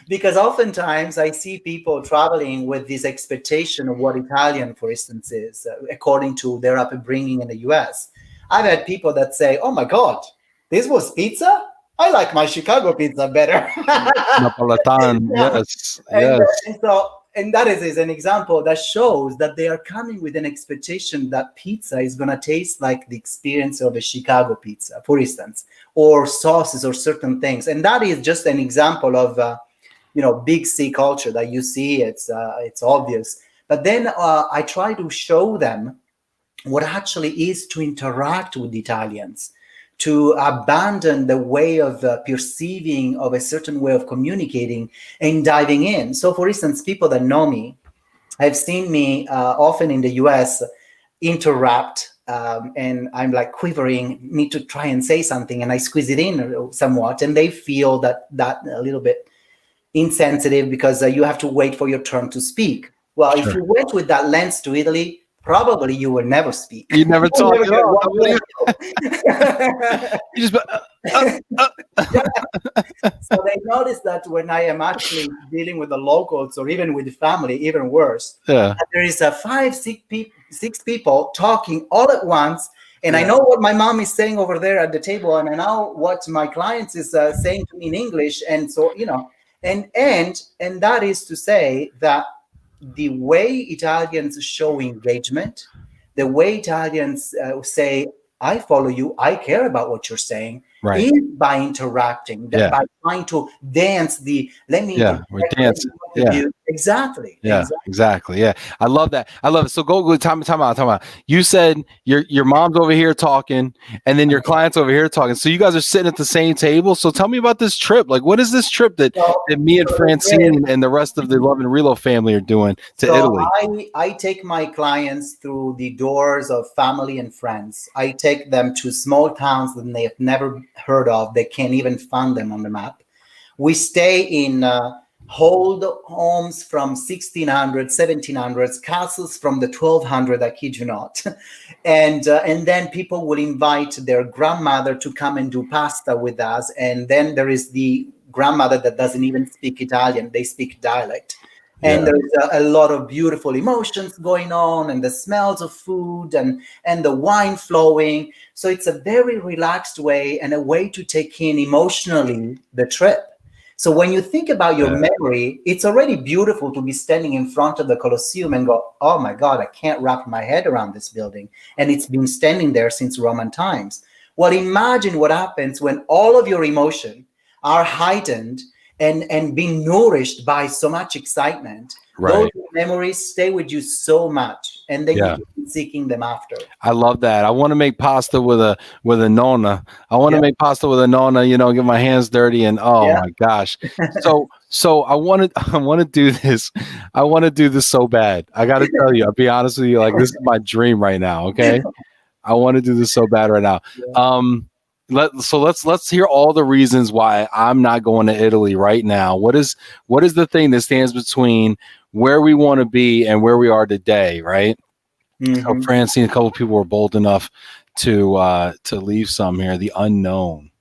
Because oftentimes I see people traveling with this expectation of what Italian, for instance, is, according to their upbringing in the US. I've had people that say, oh my God, this was pizza? I like my Chicago pizza better. Napolitan, yes, yes. And that is an example that shows that they are coming with an expectation that pizza is going to taste like the experience of a Chicago pizza, for instance, or sauces or certain things. And that is just an example of, big C culture that you see. It's obvious. But then I try to show them what actually is to interact with Italians, to abandon the way of perceiving of a certain way of communicating and diving in. So, for instance, people that know me have seen me often in the US interrupt, and I'm like quivering, need to try and say something, and I squeeze it in somewhat, and they feel that a little bit insensitive because you have to wait for your turn to speak. Well, Sure. if you went with that lens to Italy, probably you will never speak. You never talk at all. You just So they notice that when I am actually dealing with the locals or even with the family, even worse, yeah. there is a 6 people talking all at once. And I know what my mom is saying over there at the table, and I know what my clients is saying to me in English. And so, and that is to say that the way Italians show engagement, the way Italians say, I follow you, I care about what you're saying, Right. is by interacting, by trying to dance we're dancing. Yeah. Exactly. Yeah, exactly. Yeah. I love that. I love it. So go time out. You said your mom's over here talking, and then your client's over here talking. So you guys are sitting at the same table. So tell me about this trip. Like, what is this trip that me and Francine and the rest of the Love and Relo family are doing to Italy? I take my clients through the doors of family and friends. I take them to small towns that they have never heard of. They can't even find them on the map. We stay in old homes from 1600s, 1700s, castles from the 1200s, I kid you not. And then people will invite their grandmother to come and do pasta with us. And then there is the grandmother that doesn't even speak Italian. They speak dialect. And there's a lot of beautiful emotions going on, and the smells of food and the wine flowing. So it's a very relaxed way and a way to take in emotionally the trip. So when you think about your memory, it's already beautiful to be standing in front of the Colosseum and go, oh my God, I can't wrap my head around this building. And it's been standing there since Roman times. Well, imagine what happens when all of your emotion are heightened and being nourished by so much excitement. Right. Those memories stay with you so much, and then you keep seeking them after. I love that. I want to make pasta with a nonna. I want to make pasta with a nonna, get my hands dirty, and my gosh. So I want to do this. I want to do this so bad. I got to tell you, I'll be honest with you, like this is my dream right now, okay? I want to do this so bad right now. Let's hear all the reasons why I'm not going to Italy right now. What is the thing that stands between where we want to be and where we are today, right? Mm-hmm. So Francine, a couple of people were bold enough to leave some here. The unknown.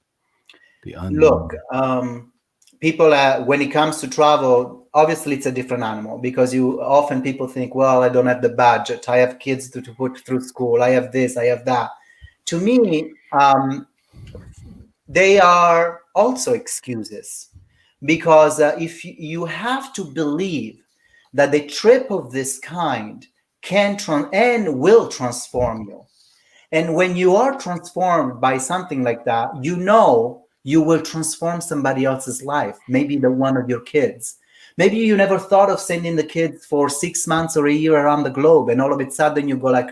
Look, people, when it comes to travel, obviously it's a different animal, because people think, well, I don't have the budget. I have kids to put through school. I have this, I have that. To me, they are also excuses, because if you have to believe that the trip of this kind can and will transform you. And when you are transformed by something like that, you will transform somebody else's life, maybe the one of your kids. Maybe you never thought of sending the kids for 6 months or a year around the globe, and all of a sudden you go like,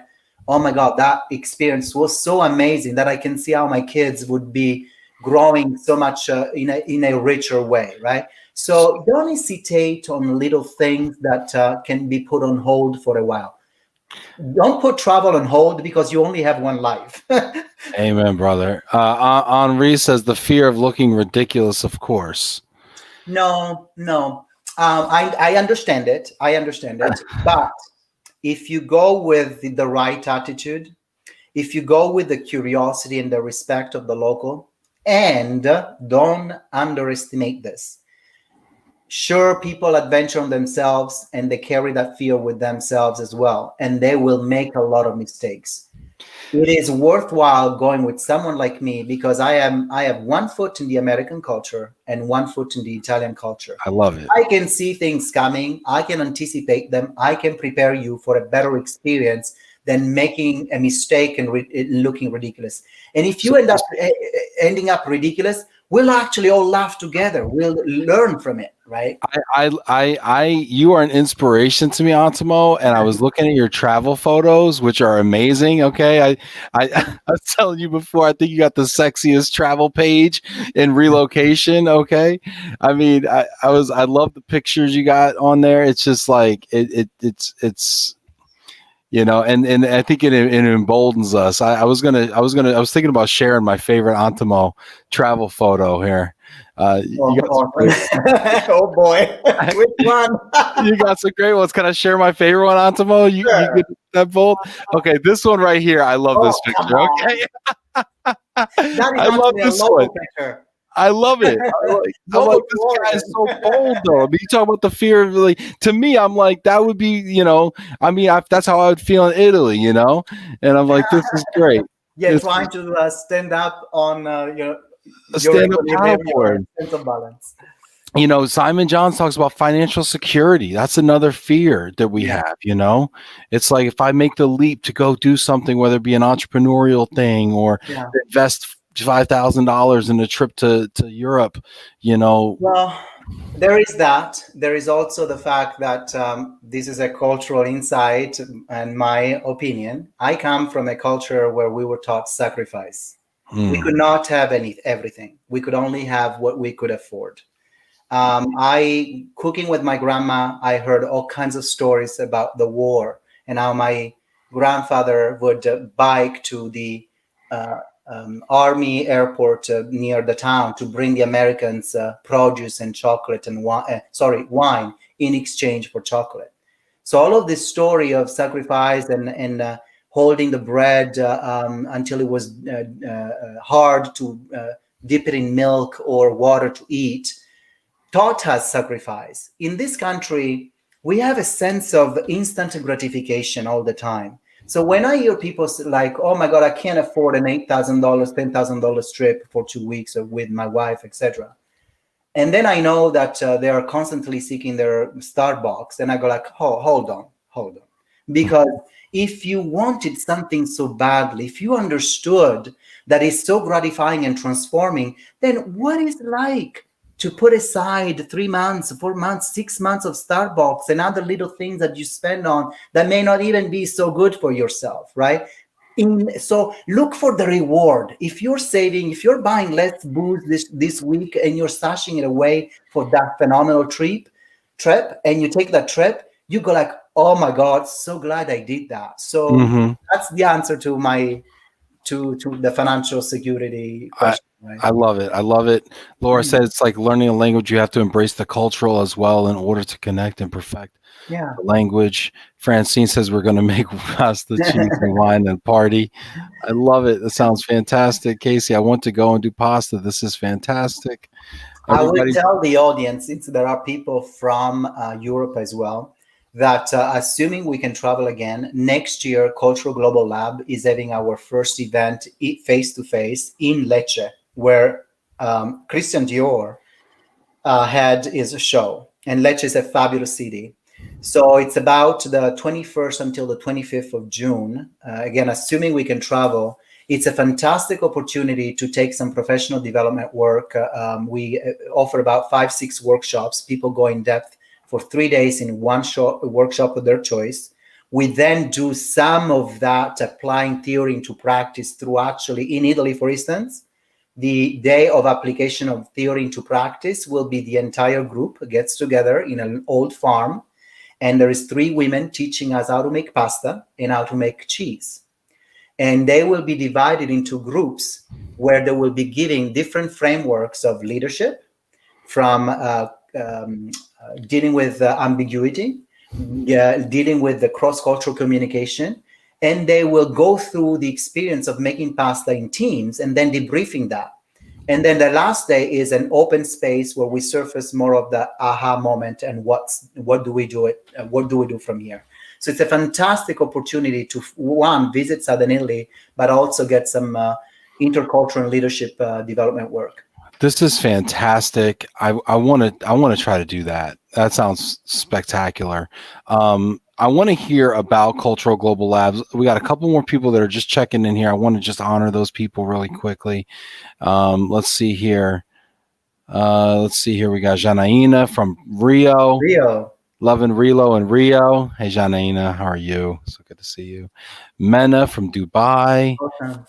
oh my God, that experience was so amazing that I can see how my kids would be growing so much in a richer way, right? So don't hesitate on little things that can be put on hold for a while. Don't put travel on hold because you only have one life. Amen, brother. Henri says the fear of looking ridiculous, of course. No, no. I understand it. I understand it. But if you go with the right attitude, if you go with the curiosity and the respect of the local, and don't underestimate this. Sure, people adventure on themselves and they carry that fear with themselves as well, and they will make a lot of mistakes. It is worthwhile going with someone like me because I have one foot in the American culture and one foot in the Italian culture. I love it. I can see things coming. I can anticipate them. I can prepare you for a better experience than making a mistake and looking ridiculous. And if you end up ending up ridiculous, we'll actually all laugh together. We'll learn from it, right? You are an inspiration to me, Antimo. And I was looking at your travel photos, which are amazing. Okay, I was telling you before. I think you got the sexiest travel page in relocation. Okay, I mean, I love the pictures you got on there. It's just like it's. You know, and I think it emboldens us. I was thinking about sharing my favorite Antimo travel photo here. You got some great, Oh boy, which one? you got some great ones. Can I share my favorite one, Antimo? You Sure. get that bold? Okay, this one right here. I love this Oh, come picture. on. Okay, That is I love actually a this local one. picture. I love it. I'm like, this guy is so bold, though. I mean, you talk about the fear of, like, to me, I'm like, that would be, you know, I mean, that's how I would feel in Italy, you know? And I'm like, this is great. Yeah, trying to stand up on your Stand-up equilibrium, your paddleboard. sense of balance. You know, Simon Johns talks about financial security. That's another fear that we have, you know? It's like if I make the leap to go do something, whether it be an entrepreneurial thing or invest $5,000 in a trip to Europe, you know. Well, there is that. There is also the fact that this is a cultural insight, and my opinion. I come from a culture where we were taught sacrifice. We could not have everything. We could only have what we could afford. I cooking with my grandma, I heard all kinds of stories about the war and how my grandfather would bike to the army airport near the town to bring the Americans produce and chocolate and wine in exchange for chocolate. So all of this story of sacrifice and holding the bread until it was hard to dip it in milk or water to eat taught us sacrifice. In this country, we have a sense of instant gratification all the time. So when I hear people like, oh my God, I can't afford an $8,000, $10,000 trip for 2 weeks with my wife, etc. And then I know that they are constantly seeking their Starbucks. And I go like, oh, hold on. Because if you wanted something so badly, if you understood that it's so gratifying and transforming, then what is it like to put aside 3 months, 4 months, 6 months of Starbucks and other little things that you spend on that may not even be so good for yourself, right? So look for the reward. If you're saving, if you're buying less booze this week and you're stashing it away for that phenomenal trip, and you take that trip, you go like, oh my God, so glad I did that. So that's the answer to my to the financial security question. Right? I love it. I love it. Laura said it's like learning a language. You have to embrace the cultural as well in order to connect and perfect the language. Francine says we're going to make pasta, cheese, and wine and party. I love it. That sounds fantastic. Casey, I want to go and do pasta. This is fantastic. I would tell the audience, since there are people from Europe as well, that assuming we can travel again, next year, Cultural Global Lab is having our first event face-to-face in Lecce, where Christian Dior had his show. And Lecce is a fabulous city. So it's about the 21st until the 25th of June. Again, assuming we can travel, it's a fantastic opportunity to take some professional development work. We offer about 5-6 workshops. People go in depth for 3 days in one workshop of their choice. We then do some of that applying theory into practice through actually in Italy, for instance, the day of application of theory into practice will be the entire group gets together in an old farm, and there is 3 women teaching us how to make pasta and how to make cheese. And they will be divided into groups where they will be giving different frameworks of leadership, from dealing with ambiguity, dealing with the cross-cultural communication, and they will go through the experience of making pasta in teams and then debriefing that. And then the last day is an open space where we surface more of the aha moment and what do we do from here. So it's a fantastic opportunity to, one, visit Southern Italy, but also get some intercultural and leadership development work. This is fantastic. I want to try to do that. That sounds spectacular. I want to hear about Cultural Global Labs. We got a couple more people that are just checking in here. I want to just honor those people really quickly. Let's see here. We got Janaina from Rio. Love and Relo in Rio. Hey, Janaina, how are you? So good to see you. Mena from Dubai. Awesome.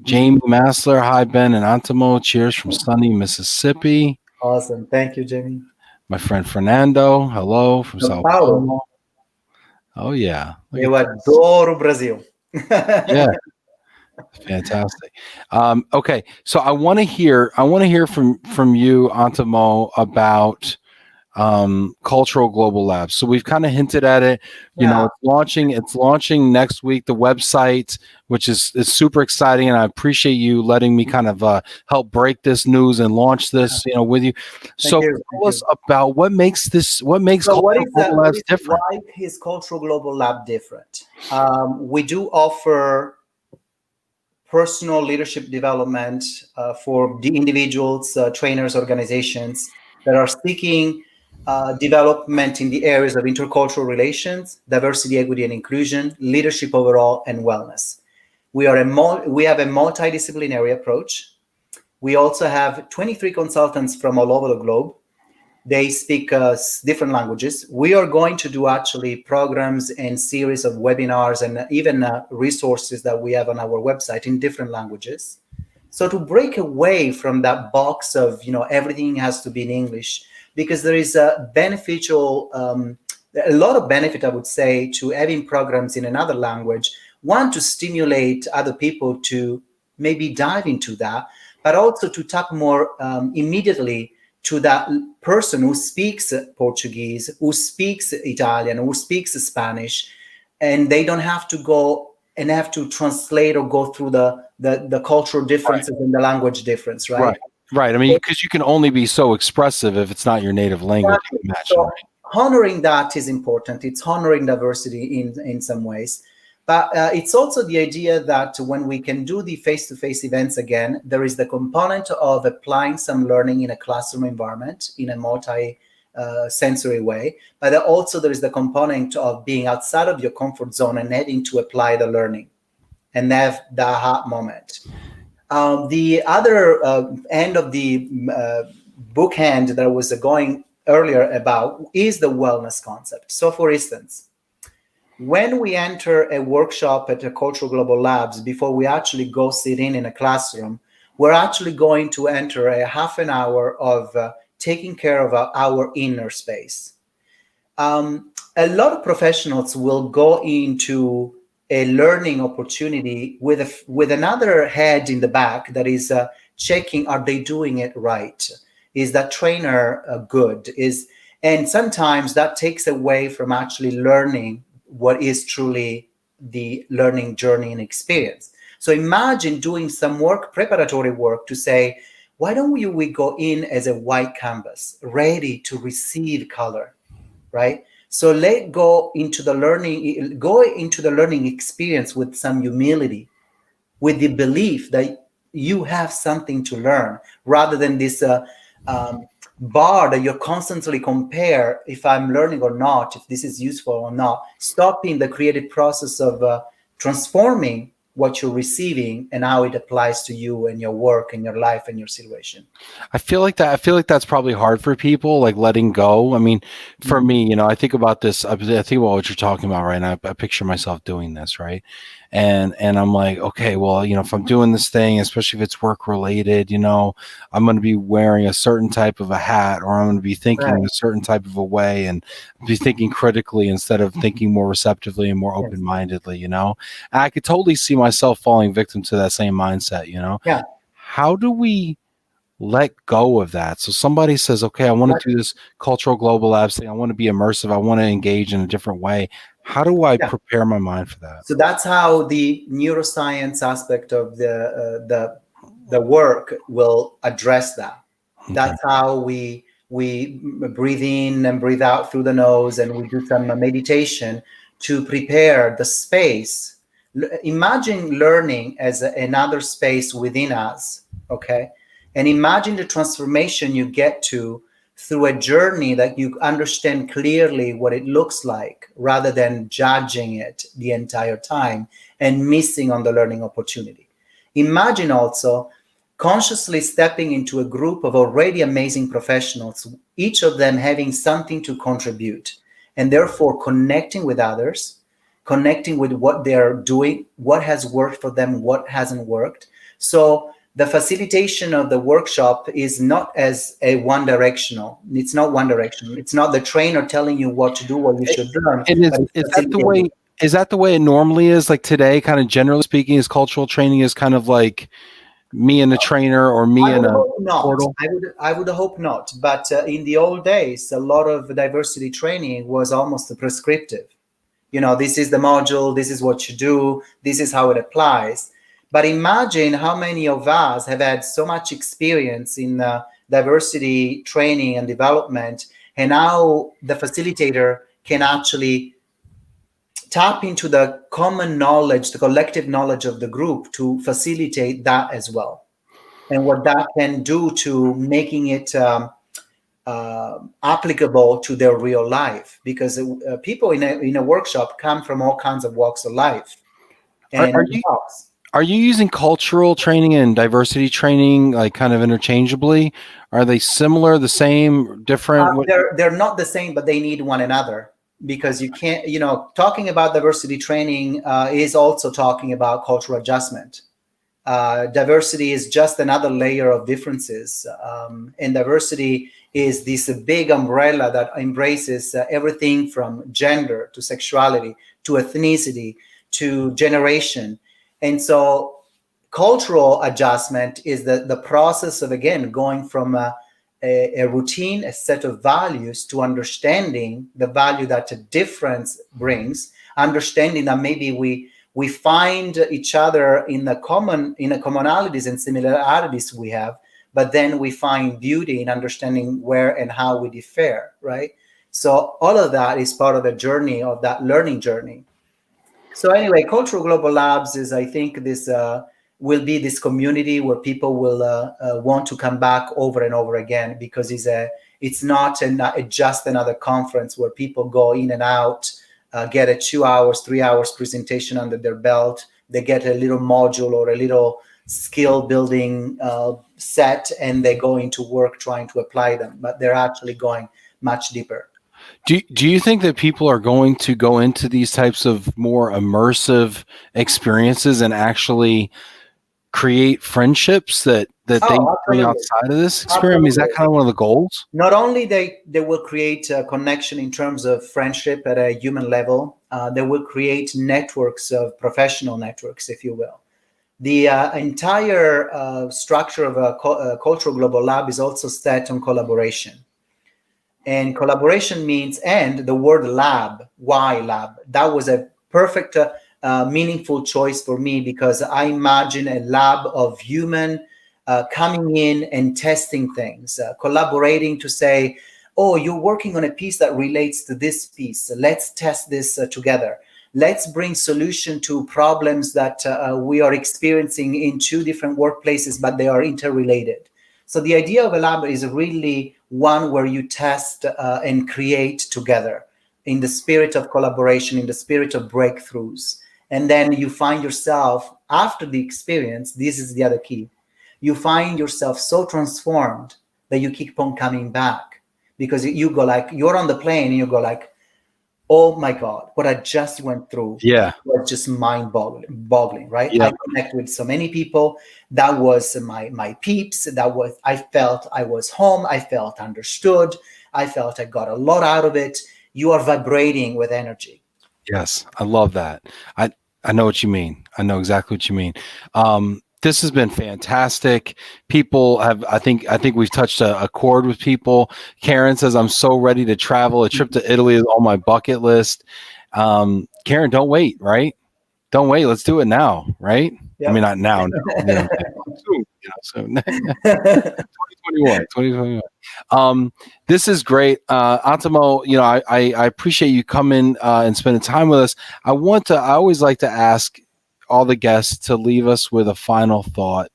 Jamie Massler. Hi, Ben and Antimo. Cheers from sunny Mississippi. Awesome. Thank you, Jamie. My friend Fernando. Hello from Sao Paulo. Oh, yeah. Eu adoro Brazil. Yeah. Fantastic. Okay. So I want to hear from you, Antimo, about Cultural Global Labs. So we've kind of hinted at it. You know, it's launching next week, the website, which is super exciting, and I appreciate you letting me kind of help break this news and launch this, with you. So tell us about what makes Cultural Global Labs different. Why is Cultural Global Lab different? We do offer personal leadership development for the individuals, trainers, organizations that are seeking development in the areas of intercultural relations, diversity, equity, and inclusion, leadership overall, and wellness. We have a multidisciplinary approach. We also have 23 consultants from all over the globe. They speak different languages. We are going to do actually programs and series of webinars and even resources that we have on our website in different languages. So to break away from that box of, everything has to be in English, because there is a lot of benefit, I would say, to having programs in another language. One, to stimulate other people to maybe dive into that, but also to tap more immediately to that person who speaks Portuguese, who speaks Italian, who speaks Spanish, and they don't have to go and have to translate or go through the cultural differences and the language difference, right? Right. I mean, because you can only be so expressive if it's not your native language. So honoring that is important. It's honoring diversity in some ways. But it's also the idea that when we can do the face-to-face events again, there is the component of applying some learning in a classroom environment in a multi-sensory way. But also there is the component of being outside of your comfort zone and having to apply the learning and have the aha moment. The other end of the bookend that I was going earlier about is the wellness concept. So for instance, when we enter a workshop at a Cultural Global Labs, before we actually go sit in a classroom, we're actually going to enter a half an hour of taking care of our inner space. A lot of professionals will go into a learning opportunity with another head in the back that is checking, are they doing it right? Is that trainer good? And sometimes that takes away from actually learning what is truly the learning journey and experience. So imagine doing some preparatory work to say, why don't we go in as a white canvas, ready to receive color, right? So go into the learning experience with some humility, with the belief that you have something to learn, rather than this bar that you constantly compare if I'm learning or not, if this is useful or not, stopping the creative process of transforming what you're receiving and how it applies to you and your work and your life and your situation. I feel like that's probably hard for people, like letting go. I mean, for me, I think about this. I think about what you're talking about, right? And I picture myself doing this, right? And I'm like, okay, well, if I'm doing this thing, especially if it's work related, I'm going to be wearing a certain type of a hat, or I'm going to be thinking Right. a certain type of a way, and be thinking critically instead of thinking more receptively and more Yes. open-mindedly. And I could totally see myself falling victim to that same mindset. Yeah. How do we let go of that? So somebody says, okay, I want to do this cultural global labs thing. I want to be immersive. I want to engage in a different way. How do I prepare my mind for that? So that's how the neuroscience aspect of the work will address that. Okay. That's how we breathe in and breathe out through the nose, and we do some meditation to prepare the space. Imagine learning as another space within us, okay? And imagine the transformation you get to through a journey that you understand clearly what it looks like, rather than judging it the entire time and missing on the learning opportunity. Imagine also consciously stepping into a group of already amazing professionals, each of them having something to contribute, and therefore connecting with others, connecting with what they're doing, what has worked for them, what hasn't worked. So the facilitation of the workshop is not as a one directional. It's not one directional. It's not the trainer telling you what to do, what you should learn. And is that the way? Is that the way it normally is? Like today, kind of generally speaking, is cultural training is kind of like me and a trainer, or me and a portal? I would hope not. But in the old days, a lot of diversity training was almost prescriptive. This is the module, this is what you do, this is how it applies. But imagine how many of us have had so much experience in diversity training and development, and how the facilitator can actually tap into the common knowledge, the collective knowledge of the group to facilitate that as well. And what that can do to making it applicable to their real life, because people in a workshop come from all kinds of walks of life. And Are you using cultural training and diversity training like kind of interchangeably? Are they similar, the same, different? They're not the same, but they need one another, because you can't, talking about diversity training is also talking about cultural adjustment. Diversity is just another layer of differences. And diversity is this big umbrella that embraces everything from gender to sexuality to ethnicity to generation. And so cultural adjustment is the process of, again, going from a routine, a set of values, to understanding the value that a difference brings, understanding that maybe we find each other in the commonalities and similarities we have, but then we find beauty in understanding where and how we differ, right? So all of that is part of the journey, of that learning journey. So anyway, Cultural Global Labs is, I think, this will be this community where people will want to come back over and over again, because it's not just another conference where people go in and out, get a 2 hours, 3 hours presentation under their belt. They get a little module or a little skill building set, and they go into work trying to apply them, but they're actually going much deeper. Do you think that people are going to go into these types of more immersive experiences and actually create friendships that they bring outside of this experience? I mean, is that kind of one of the goals? Not only they will create a connection in terms of friendship at a human level, they will create networks of professional networks, if you will. The entire structure of a Cultural Global Lab is also set on collaboration. And collaboration means, and the word lab, why lab? That was a perfect, meaningful choice for me, because I imagine a lab of human coming in and testing things, collaborating to say, oh, you're working on a piece that relates to this piece. Let's test this together. Let's bring solution to problems that we are experiencing in two different workplaces, but they are interrelated. So the idea of a lab is really one where you test and create together in the spirit of collaboration, in the spirit of breakthroughs. And then you find yourself after the experience, this is the other key. You find yourself so transformed that you keep on coming back, because you go like, you're on the plane and you go like, oh my God, what I just went through was just mind-boggling, right? Yeah. I connect with so many people. That was my peeps. I felt I was home. I felt understood. I felt I got a lot out of it. You are vibrating with energy. Yes, I love that. I know what you mean. I know exactly what you mean. This has been fantastic. People have, I think we've touched a chord with people. Karen says, I'm so ready to travel. A trip to Italy is on my bucket list. Karen, don't wait, right? Don't wait. Let's do it now, right? Yep. I mean, not now, no, soon, 2021. This is great. Antimo, I appreciate you coming and spending time with us. I always like to ask all the guests to leave us with a final thought.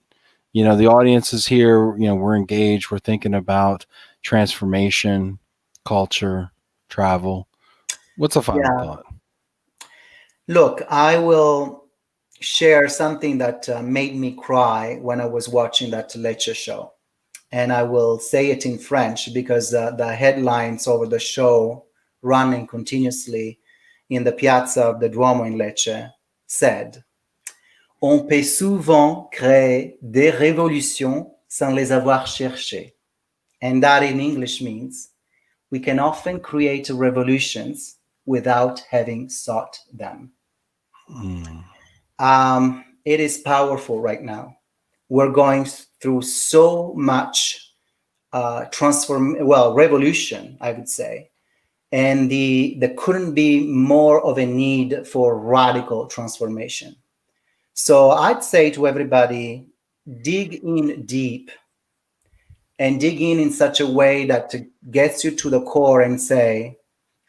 The audience is here, we're engaged, we're thinking about transformation, culture, travel. What's a final thought? Look, I will share something that made me cry when I was watching that Lecce show. And I will say it in French because the headlines over the show, running continuously in the piazza of the Duomo in Lecce, said, On peut souvent créer des révolutions sans les avoir cherchées. And that in English means, we can often create revolutions without having sought them. It is powerful right now. We're going through so much revolution, I would say. And there couldn't be more of a need for radical transformation. So I'd say to everybody, dig in deep, and dig in such a way that gets you to the core and say,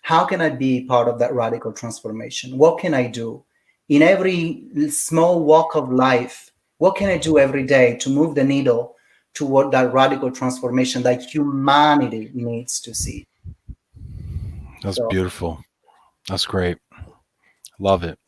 how can I be part of that radical transformation? What can I do? In every small walk of life, what can I do every day to move the needle toward that radical transformation that humanity needs to see? That's beautiful. That's great. Love it.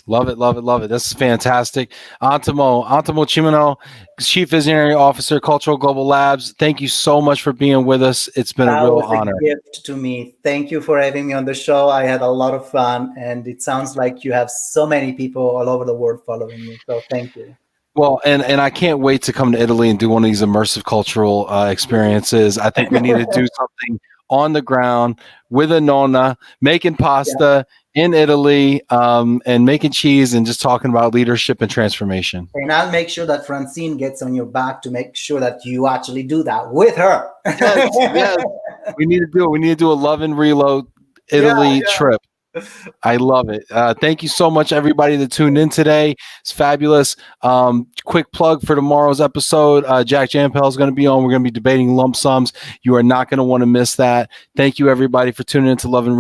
Love it, love it, love it. This is fantastic. Antamo Cimino, Chief Visionary Officer, Cultural Global Labs. Thank you so much for being with us. It's been a real honor. A gift to me. Thank you for having me on the show. I had a lot of fun, and it sounds like you have so many people all over the world following you. So thank you. Well, and I can't wait to come to Italy and do one of these immersive cultural experiences. I think we need to do something on the ground with a nonna, making pasta in Italy, and making cheese and just talking about leadership and transformation. And I'll make sure that Francine gets on your back to make sure that you actually do that with her. Yes. We need to do it. We need to do a Love and Reload Italy trip. I love it. Thank you so much, everybody that tuned in today. It's fabulous. Quick plug for tomorrow's episode. Jack Jampel is going to be on. We're going to be debating lump sums. You are not going to want to miss that. Thank you, everybody, for tuning in to Love and